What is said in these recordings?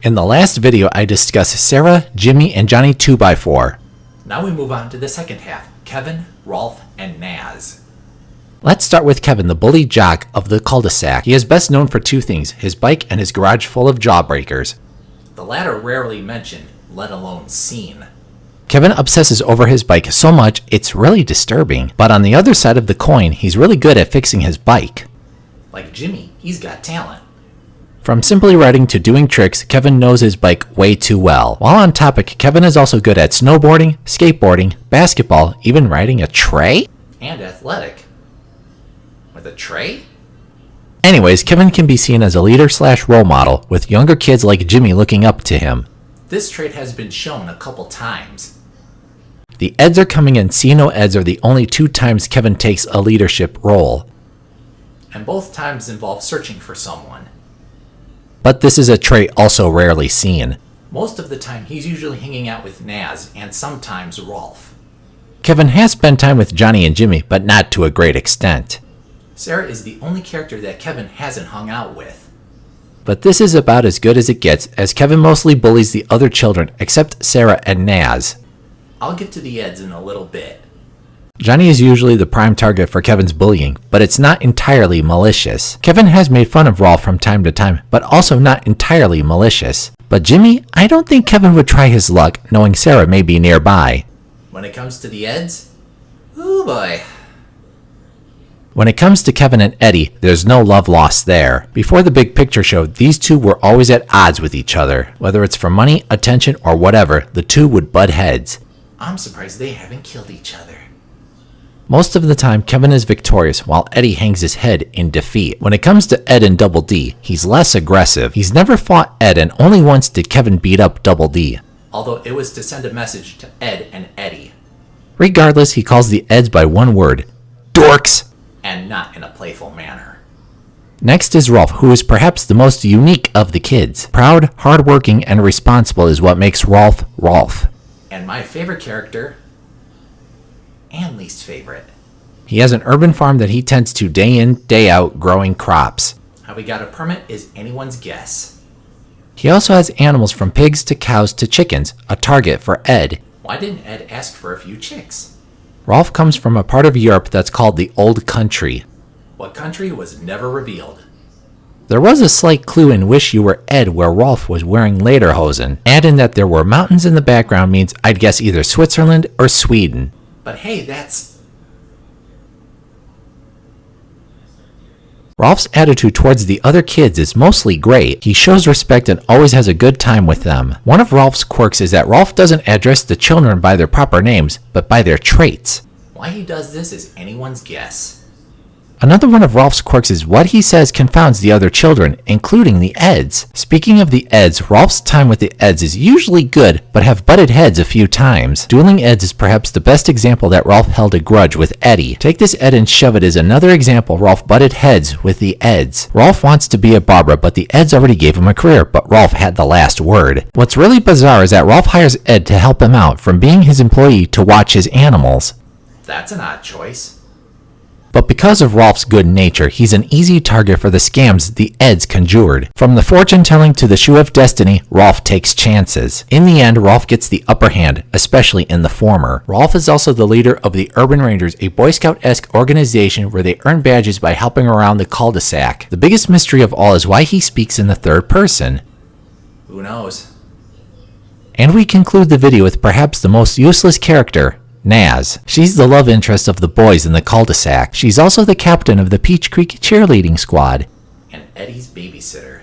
In the last video, I discussed Sarah, Jimmy, and Johnny 2x4. Now we move on to the second half, Kevin, Rolf, and Nazz. Let's start with Kevin, the bully jock of the cul-de-sac. He is best known for two things, his bike and his garage full of jawbreakers. The latter rarely mentioned, let alone seen. Kevin obsesses over his bike so much, it's really disturbing. But on the other side of the coin, he's really good at fixing his bike. Like Jimmy, he's got talent. From simply riding to doing tricks, Kevin knows his bike way too well. While on topic, Kevin is also good at snowboarding, skateboarding, basketball, even riding a tray? And athletic. With a tray? Anyways, Kevin can be seen as a leader/role model, with younger kids like Jimmy looking up to him. This trait has been shown a couple times. The Eds are coming in. See No Eds are the only two times Kevin takes a leadership role. And both times involve searching for someone. But this is a trait also rarely seen. Most of the time he's usually hanging out with Nazz and sometimes Rolf. Kevin has spent time with Johnny and Jimmy, but not to a great extent. Sarah is the only character that Kevin hasn't hung out with. But this is about as good as it gets, as Kevin mostly bullies the other children except Sarah and Nazz. I'll get to the Eds in a little bit. Johnny is usually the prime target for Kevin's bullying, but it's not entirely malicious. Kevin has made fun of Rolf from time to time, but also not entirely malicious. But Jimmy, I don't think Kevin would try his luck knowing Sarah may be nearby. When it comes to the Eds, ooh boy. When it comes to Kevin and Eddy, there's no love lost there. Before the big picture show, these two were always at odds with each other. Whether it's for money, attention, or whatever, the two would butt heads. I'm surprised they haven't killed each other. Most of the time, Kevin is victorious, while Eddy hangs his head in defeat. When it comes to Ed and Double D, he's less aggressive. He's never fought Ed, and only once did Kevin beat up Double D. Although it was to send a message to Ed and Eddy. Regardless, he calls the Eds by one word, dorks! And not in a playful manner. Next is Rolf, who is perhaps the most unique of the kids. Proud, hardworking, and responsible is what makes Rolf, Rolf. And my favorite character, and least favorite. He has an urban farm that he tends to day in, day out, growing crops. How he got a permit is anyone's guess. He also has animals from pigs to cows to chickens, a target for Ed. Why didn't Ed ask for a few chicks? Rolf comes from a part of Europe that's called the Old Country. What country was never revealed. There was a slight clue in Wish You Were Ed where Rolf was wearing lederhosen, and in that there were mountains in the background means I'd guess either Switzerland or Sweden. But hey, that's... Rolf's attitude towards the other kids is mostly great. He shows respect and always has a good time with them. One of Rolf's quirks is that Rolf doesn't address the children by their proper names, but by their traits. Why he does this is anyone's guess. Another one of Rolf's quirks is what he says confounds the other children, including the Eds. Speaking of the Eds, Rolf's time with the Eds is usually good, but have butted heads a few times. Dueling Eds is perhaps the best example that Rolf held a grudge with Eddy. Take This Ed and Shove It is another example Rolf butted heads with the Eds. Rolf wants to be a barber, but the Eds already gave him a career, but Rolf had the last word. What's really bizarre is that Rolf hires Ed to help him out, from being his employee to watch his animals. That's an odd choice. But because of Rolf's good nature, he's an easy target for the scams the Eds conjured. From the fortune telling to the Shoe of Destiny, Rolf takes chances. In the end, Rolf gets the upper hand, especially in the former. Rolf is also the leader of the Urban Rangers, a Boy Scout-esque organization where they earn badges by helping around the cul-de-sac. The biggest mystery of all is why he speaks in the third person. Who knows? And we conclude the video with perhaps the most useless character, Nazz. She's the love interest of the boys in the cul-de-sac. She's also the captain of the Peach Creek cheerleading squad. And Eddy's babysitter.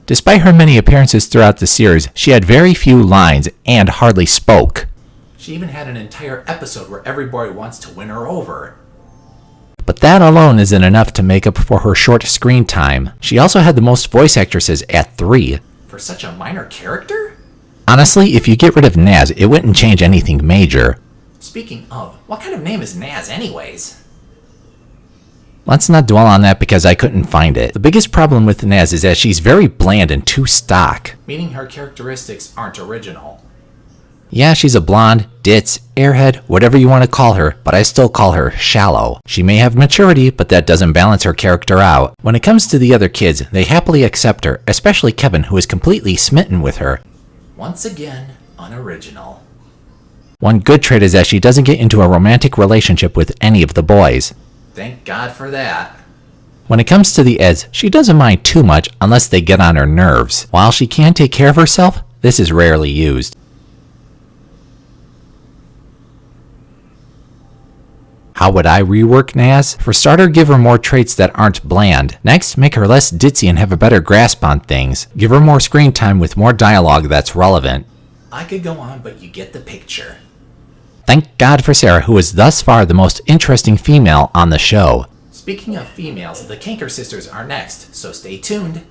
Despite her many appearances throughout the series, she had very few lines and hardly spoke. She even had an entire episode where every boy wants to win her over. But that alone isn't enough to make up for her short screen time. She also had the most voice actresses at 3. For such a minor character? Honestly, if you get rid of Nazz, it wouldn't change anything major. Speaking of, what kind of name is Nazz anyways? Let's not dwell on that because I couldn't find it. The biggest problem with Nazz is that she's very bland and too stock. Meaning her characteristics aren't original. Yeah, she's a blonde, ditz, airhead, whatever you want to call her, but I still call her shallow. She may have maturity, but that doesn't balance her character out. When it comes to the other kids, they happily accept her, especially Kevin, who is completely smitten with her. Once again, unoriginal. One good trait is that she doesn't get into a romantic relationship with any of the boys. Thank God for that. When it comes to the Eds, she doesn't mind too much unless they get on her nerves. While she can take care of herself, this is rarely used. How would I rework Nazz? For starter, give her more traits that aren't bland. Next, make her less ditzy and have a better grasp on things. Give her more screen time with more dialogue that's relevant. I could go on, but you get the picture. Thank God for Sarah, who is thus far the most interesting female on the show. Speaking of females, the Kanker sisters are next, so stay tuned.